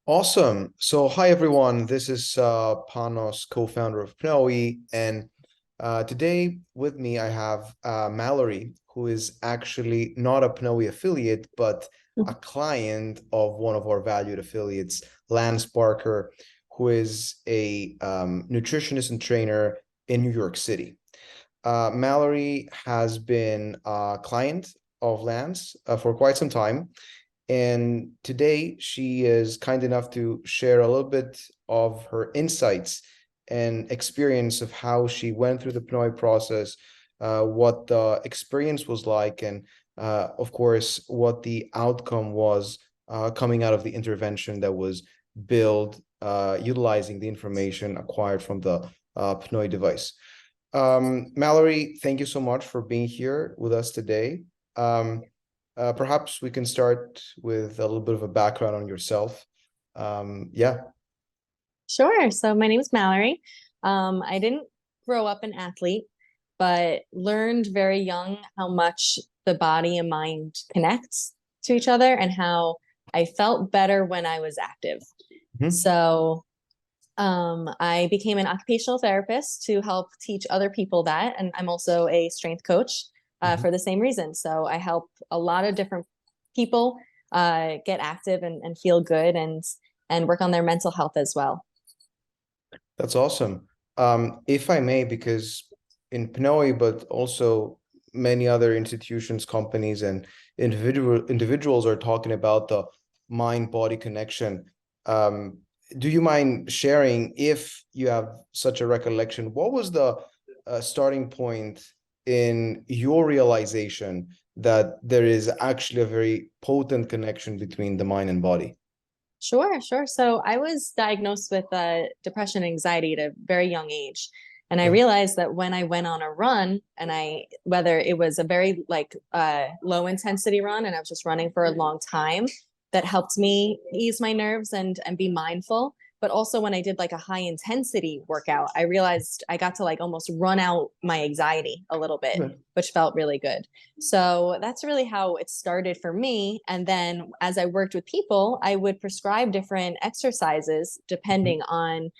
Awesome. So, hi everyone. This is Panos, co-founder of PNOE, and today with me I have Mallory, who is actually not a PNOE affiliate, but a client of one of our valued affiliates, Lance Barker, who is a nutritionist and trainer in New York City. Mallory has been a client of Lance for quite some time. And today she is kind enough to share a little bit of her insights and experience of how she went through the PNOE process, what the experience was like, and of course, what the outcome was coming out of the intervention that was built utilizing the information acquired from the PNOE device. Mallory, thank you so much for being here with us today. Perhaps we can start with a little bit of a background on yourself. Yeah. Sure. So my name is Mallory. I didn't grow up an athlete, but learned very young how much the body and mind connects to each other and how I felt better when I was active. Mhm. So I became an occupational therapist to help teach other people that. And I'm also a strength coach Mhm. for the same reason. So I help a lot of different people get active and feel good and work on their mental health as well. That's awesome. If I may, because in PNOE, but also many other institutions, companies, and individuals are talking about the mind-body connection. Um, do you mind sharing, if you have such a recollection, what was the starting point in your realization that there is actually a very potent connection between the mind and body? Sure, sure. So I was diagnosed with depression and anxiety at a very young age. And I Okay. realized that when I went on a run and whether it was a very low intensity run and I was just running for a long time, that helped me ease my nerves and be mindful. But also when I did like a high intensity workout, I realized I got to like almost run out my anxiety a little bit, Okay. which felt really good. So that's really how it started for me. And then as I worked with people, I would prescribe different exercises Mhm. depending on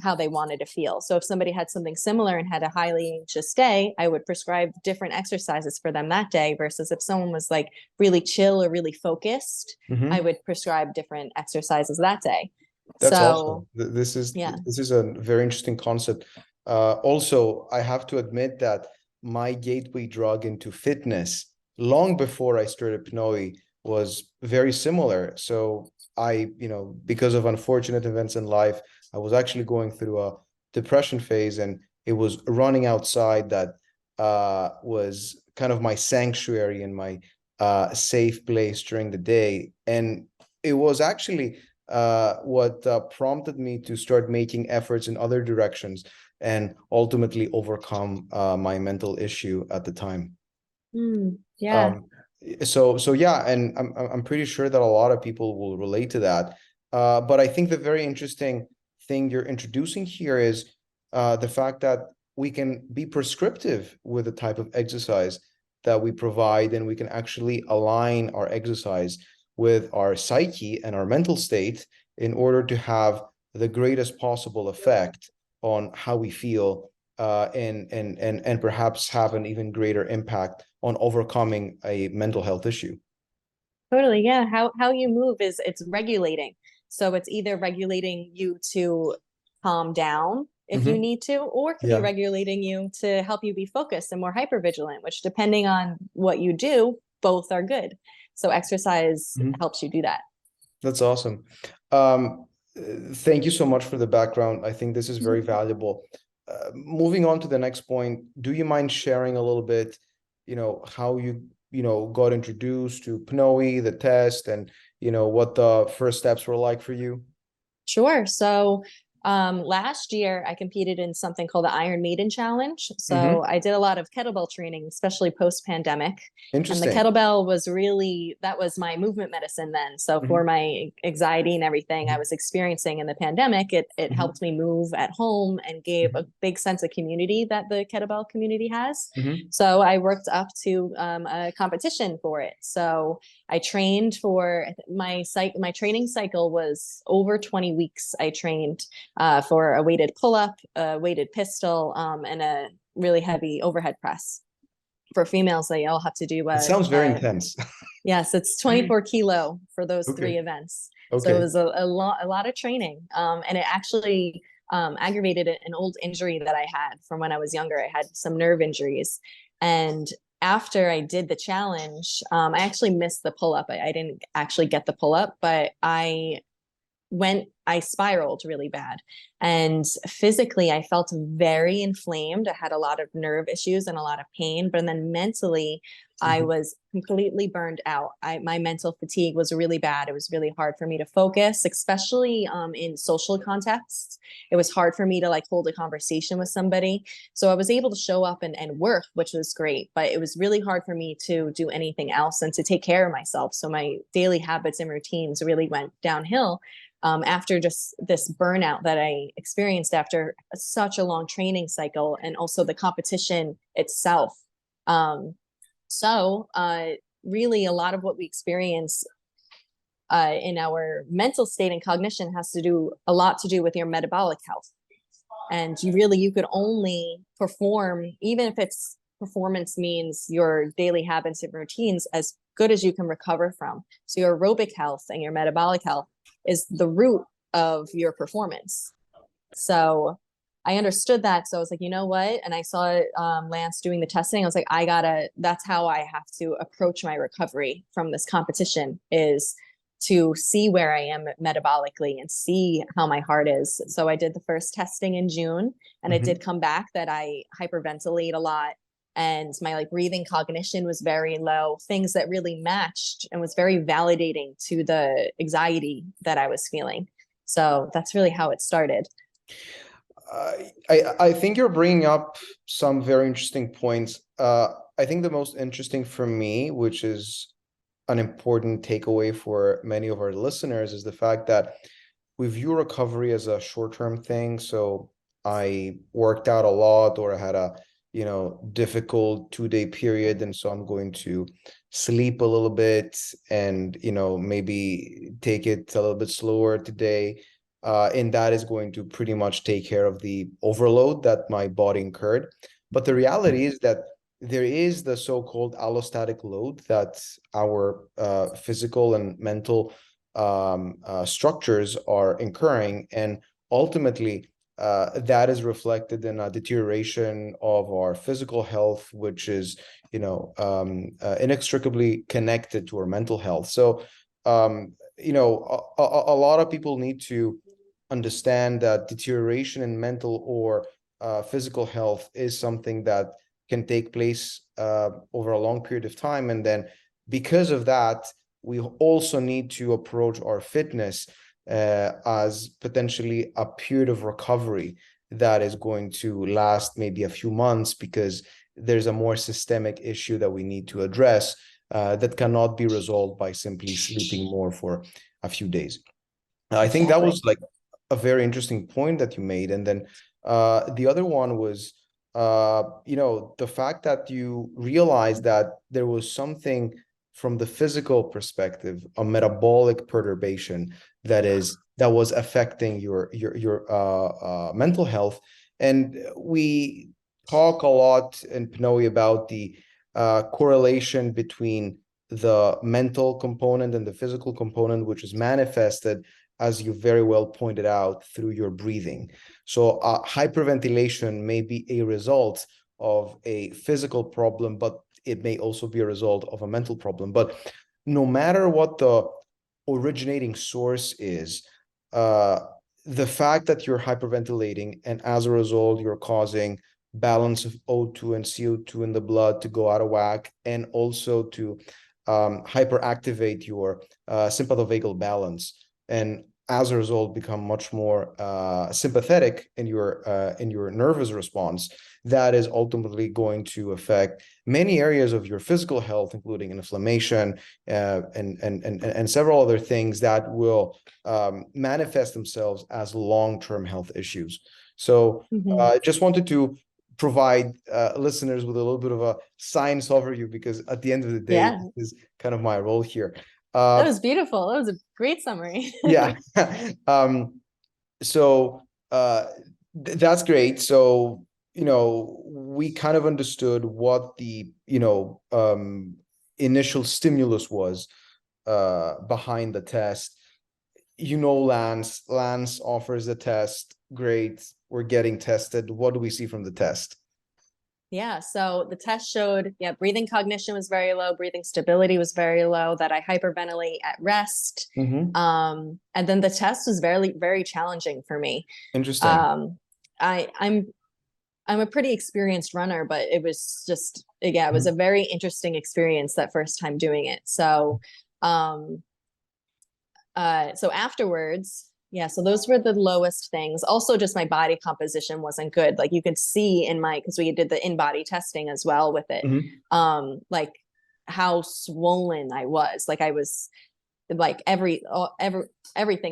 how they wanted to feel. So if somebody had something similar and had a highly anxious day, I would prescribe different exercises for them that day versus if someone was like really chill or really focused, I Mhm. would prescribe different exercises that day. That's awesome. So, This is yeah. this is a very interesting concept. Also, I have to admit that my gateway drug into fitness, long before I started PNOE, was very similar. So because of unfortunate events in life, I was actually going through a depression phase, and it was running outside that was kind of my sanctuary and my safe place during the day. And it was actually what prompted me to start making efforts in other directions and ultimately overcome my mental issue at the time. Yeah. Um, so yeah, and I'm pretty sure that a lot of people will relate to that. But I think the very interesting thing you're introducing here is the fact that we can be prescriptive with the type of exercise that we provide, and we can actually align our exercise with our psyche and our mental state in order to have the greatest possible effect on how we feel, and perhaps have an even greater impact on overcoming a mental health issue. Totally. Yeah. How you move is it's regulating. So it's either regulating you to calm down if you Hmm. need to, or it could be Yeah, regulating you to help you be focused and more hypervigilant, which depending on what you do, both are good. So exercise mhm. helps you do that. That's awesome. Um, Thank you so much for the background. I think this is very valuable. Moving on to the next point, do you mind sharing a little bit, how you got introduced to PNOE, the test, and what the first steps were like for you? Sure. So Last year I competed in something called the Iron Maiden Challenge. Hmm. So I did a lot of kettlebell training, especially post-pandemic. And the Interesting. kettlebell was really, that was my movement medicine then. So for Hmm. my anxiety and everything I was experiencing in the pandemic, it Hmm. helped me move at home and gave a big sense of community that the kettlebell community has. Hmm. So I worked up to a competition for it. So I trained for my training cycle was over 20 weeks. I trained for a weighted pull-up, a weighted pistol, and a really heavy overhead press. For females, they all have to do It sounds very intense. yes, it's 24 kilo for those three Okay. events. So it Okay. was a lot of training. And it actually aggravated an old injury that I had from when I was younger. I had some nerve injuries. And after I did the challenge, I actually missed the pull up. I didn't actually get the pull up, but I spiraled really bad. And physically, I felt very inflamed. I had a lot of nerve issues and a lot of pain. But then mentally, I Hmm. was completely burned out. My mental fatigue was really bad. It was really hard for me to focus, especially in social contexts. It was hard for me to like hold a conversation with somebody. So I was able to show up and work, which was great. But it was really hard for me to do anything else and to take care of myself. So my daily habits and routines really went downhill after just this burnout that I experienced after such a long training cycle and also the competition itself. Um, so, really, a lot of what we experience in our mental state and cognition has to do a lot to do with your metabolic health. And you could only perform, even if it's performance means your daily habits and routines, as good as you can recover from. So your aerobic health and your metabolic health is the root of your performance. So I understood that. So I was like, you know what? And I saw Lance doing the testing. I was like, that's how I have to approach my recovery from this competition, is to see where I am metabolically and see how my heart is. So I did the first testing in June, and it did Hmm. come back that I hyperventilate a lot, and my like breathing cognition was very low, things that really matched and was very validating to the anxiety that I was feeling. So that's really how it started. I think you're bringing up some very interesting points. I think the most interesting for me, which is an important takeaway for many of our listeners, is the fact that we view recovery as a short-term thing. So I worked out a lot, or I had a, difficult 2-day period, and so I'm going to sleep a little bit and, maybe take it a little bit slower today. And that is going to pretty much take care of the overload that my body incurred. But the reality is that there is the so-called allostatic load that our physical and mental structures are incurring, and ultimately that is reflected in a deterioration of our physical health, which is inextricably connected to our mental health. So a lot of people need to understand that deterioration in mental or physical health is something that can take place over a long period of time. And then because of that, we also need to approach our fitness as potentially a period of recovery that is going to last maybe a few months, because there's a more systemic issue that we need to address that cannot be resolved by simply sleeping more for a few days. I think that was Exactly. like a very interesting point that you made. And then the other one was, the fact that you realized that there was something from the physical perspective, a metabolic perturbation that was affecting your mental health. And we talk a lot in PNOE about the correlation between the mental component and the physical component, which is manifested, as you very well pointed out, through your breathing. So hyperventilation may be a result of a physical problem, but it may also be a result of a mental problem. But no matter what the originating source is, uh, the fact that you're hyperventilating and as a result you're causing balance of O2 and CO2 in the blood to go out of whack, and also to hyperactivate your sympathovaggal balance. And as a result, become much more sympathetic in your nervous response. That is ultimately going to affect many areas of your physical health, including inflammation and several other things that will manifest themselves as long-term health issues. So I just wanted to provide listeners with a little bit of a science overview, because at the end of the day, Yeah, this is kind of my role here. that was beautiful. That was a great summary. Yeah. So that's great. So, we kind of understood what the, initial stimulus was behind the test. Lance offers a test. Great. We're getting tested. What do we see from the test? Yeah, so the test showed, breathing cognition was very low, breathing stability was very low, that I hyperventilate at rest. And then the test was very, very challenging for me. Interesting. I'm a pretty experienced runner, but it was just, it was a very interesting experience that first time doing it. So so afterwards, so those were the lowest things. Also, just my body composition wasn't good. Like you could see because we did the in-body testing as well with it, like how swollen I was. Like I was, like everything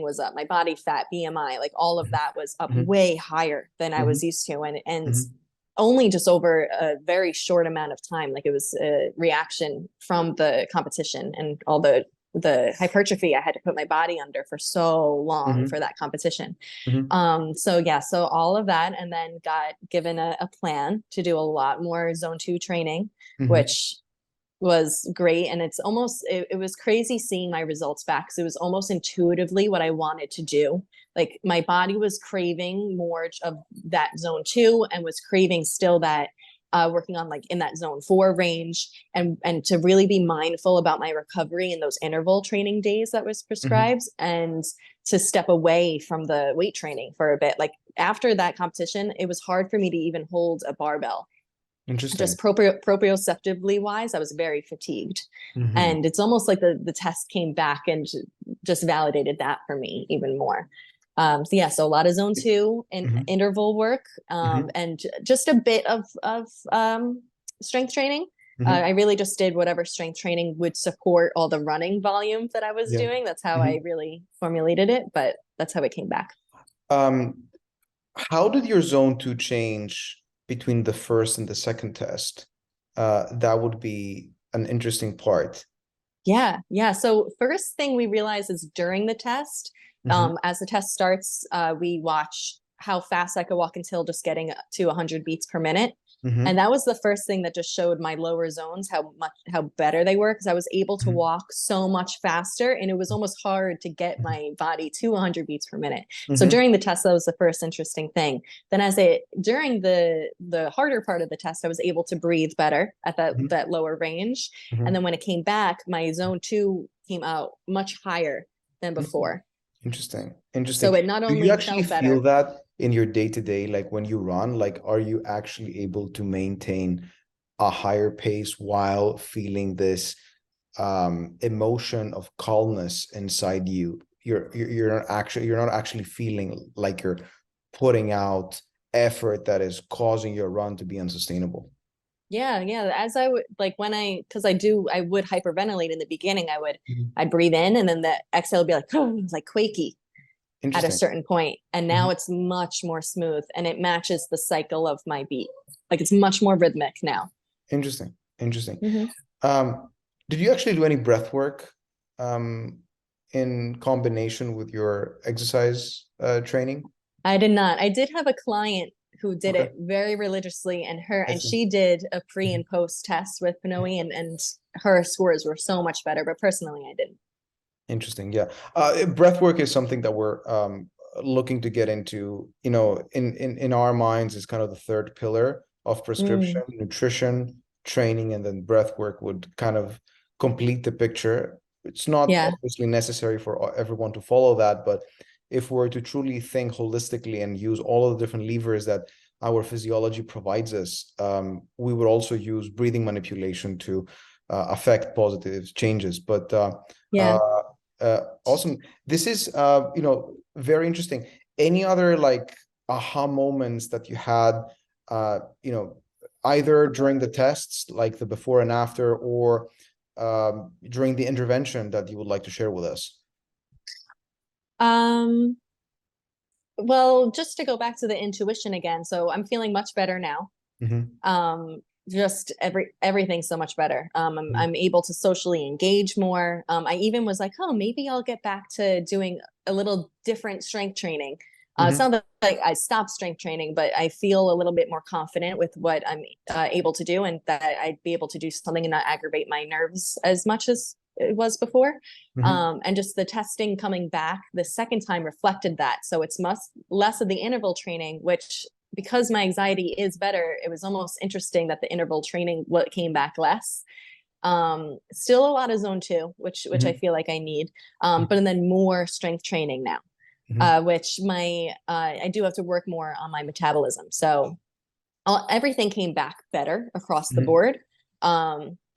was up. My body fat, BMI, like all of that was up way higher than I was used to, and only just over a very short amount of time. Like it was a reaction from the competition and all the hypertrophy I had to put my body under for so long for that competition. So all of that, and then got given a plan to do a lot more zone 2 training, which was great. And it's almost, it was crazy seeing my results back, because it was almost intuitively what I wanted to do. Like my body was craving more of that zone 2 and was craving still that working on like in that zone 4 range, and to really be mindful about my recovery in those interval training days that was prescribed, and to step away from the weight training for a bit. Like after that competition, it was hard for me to even hold a barbell. Interesting. Just proprioceptively wise, I was very fatigued. And it's almost like the test came back and just validated that for me even more. So a lot of zone 2 and interval work, and just a bit of strength training. I really just did whatever strength training would support all the running volume that I was doing. That's how I really formulated it, but that's how it came back. How did your zone 2 change between the first and the second test? That would be an interesting part. Yeah. So first thing we realized is during the test, as the test starts, we watch how fast I could walk until just getting to 100 beats per minute. And that was the first thing that just showed my lower zones, how better they were, because I was able to walk so much faster, and it was almost hard to get my body to 100 beats per minute. So during the test, that was the first interesting thing. Then during the harder part of the test, I was able to breathe better at that lower range. And then when it came back, my zone 2 came out much higher than before. Interesting. So it not only Do you actually felt better. feel that in your day-to-day, like when you run, like are you actually able to maintain a higher pace while feeling this emotion of calmness inside you? You're not actually feeling like you're putting out effort that is causing your run to be unsustainable. Yeah. As I would because I would hyperventilate in the beginning. I'd breathe in, and then the exhale would be like, oh, like quaky at a certain point. And now it's much more smooth, and it matches the cycle of my beat. Like it's much more rhythmic now. Interesting. Did you actually do any breath work in combination with your exercise training? I did not. I did have a client who did it very religiously, and she did a pre and post test with PNOE, and her scores were so much better, but personally I didn't. Interesting. Yeah. Breath work is something that we're looking to get into, in our minds is kind of the third pillar of prescription. Nutrition, training, and then breath work would kind of complete the picture. It's not obviously necessary for everyone to follow that, but if we're to truly think holistically and use all of the different levers that our physiology provides us, we would also use breathing manipulation to affect positive changes. But Awesome. This is, very interesting. Any other like aha moments that you had, either during the tests, like the before and after, or during the intervention that you would like to share with us? Um, well, just to go back to the intuition again, so I'm feeling much better now. Mm-hmm. Just everything's so much better. Mm-hmm. I'm able to socially engage more. I even was like, oh, maybe I'll get back to doing a little different strength training. It's Mm-hmm. not that like I stopped strength training, but I feel a little bit more confident with what I'm able to do, and that I'd be able to do something and not aggravate my nerves as much as it was before. Mm-hmm. And just the testing coming back the second time reflected that. So it's much less of the interval training, which, because my anxiety is better, it was almost interesting that the interval training what came back less. Still a lot of zone 2, which I feel like I need. But then more strength training now, Mm-hmm. which I do have to work more on my metabolism. So everything came back better across the Mm-hmm. board.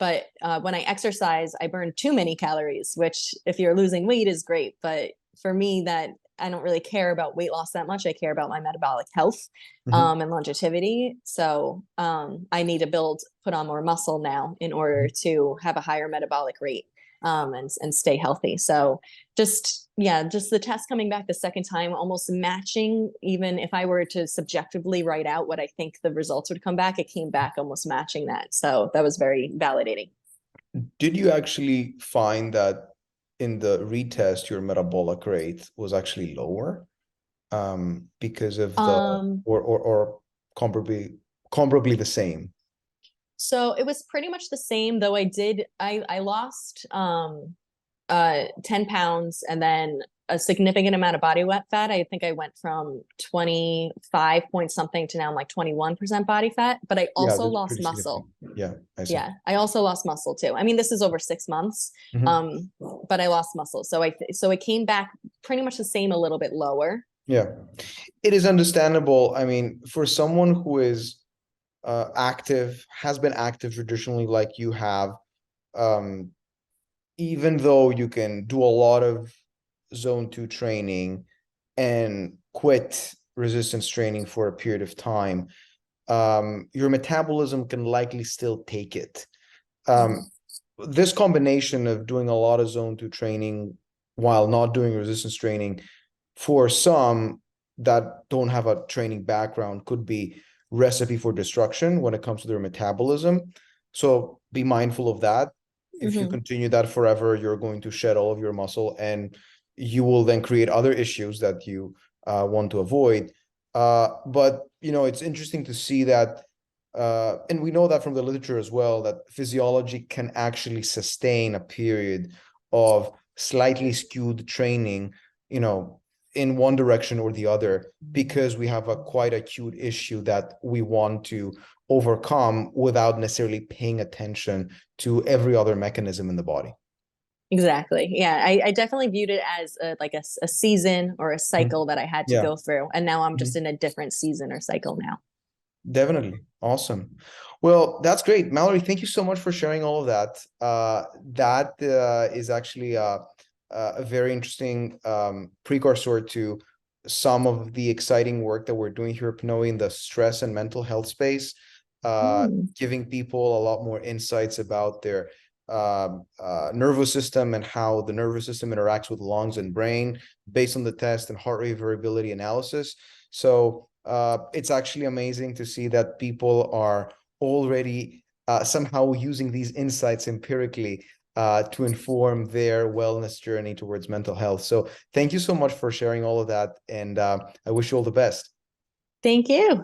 But when I exercise, I burn too many calories, which if you're losing weight is great. But for me, that I don't really care about weight loss that much. I care about my metabolic health Mm-hmm. and longevity. So I need to put on more muscle now in order to have a higher metabolic rate and stay healthy. So just the test coming back the second time, almost matching. Even if I were to subjectively write out what I think the results would come back, it came back almost matching that. So that was very validating. Did you actually find that in the retest, your metabolic rate was actually lower, because of the, Um, or comparably the same? so it was pretty much the same, though I lost 10 pounds and then a significant amount of body fat. I think I went from 25 point something to now I'm like 21% body fat, but I Yeah, also that's lost pretty significant. muscle. Yeah, I see. Yeah, I also lost muscle too. I mean, this is over 6 months, Mm-hmm. um, but I lost muscle. So it came back pretty much the same, a little bit lower. Yeah, it is understandable. I mean, for someone who is active, has been active traditionally like you have, um, even though you can do a lot of zone 2 training and quit resistance training for a period of time, your metabolism can likely still take it. Um, this combination of doing a lot of zone 2 training while not doing resistance training, for some that don't have a training background, could be recipe for destruction when it comes to their metabolism. So be mindful of that. If you Mm-hmm. continue that forever, you're going to shed all of your muscle, and you will then create other issues that you want to avoid. But it's interesting to see that, and we know that from the literature as well, that physiology can actually sustain a period of slightly skewed training, in one direction or the other, because we have a quite acute issue that we want to overcome without necessarily paying attention to every other mechanism in the body. Exactly. Yeah, I definitely viewed it as a season or a Mhm. cycle that I had to Yeah. go through, and now I'm just Mhm. in a different season or cycle now. Definitely. Awesome. Well, that's great. Mallory, thank you so much for sharing all of that. That is actually a very interesting precursor to some of the exciting work that we're doing here at PNOE in the stress and mental health space, Mm. giving people a lot more insights about their nervous system and how the nervous system interacts with lungs and brain based on the test and heart rate variability analysis. So it's actually amazing to see that people are already somehow using these insights empirically to inform their wellness journey towards mental health. So thank you so much for sharing all of that, and I wish you all the best. Thank you.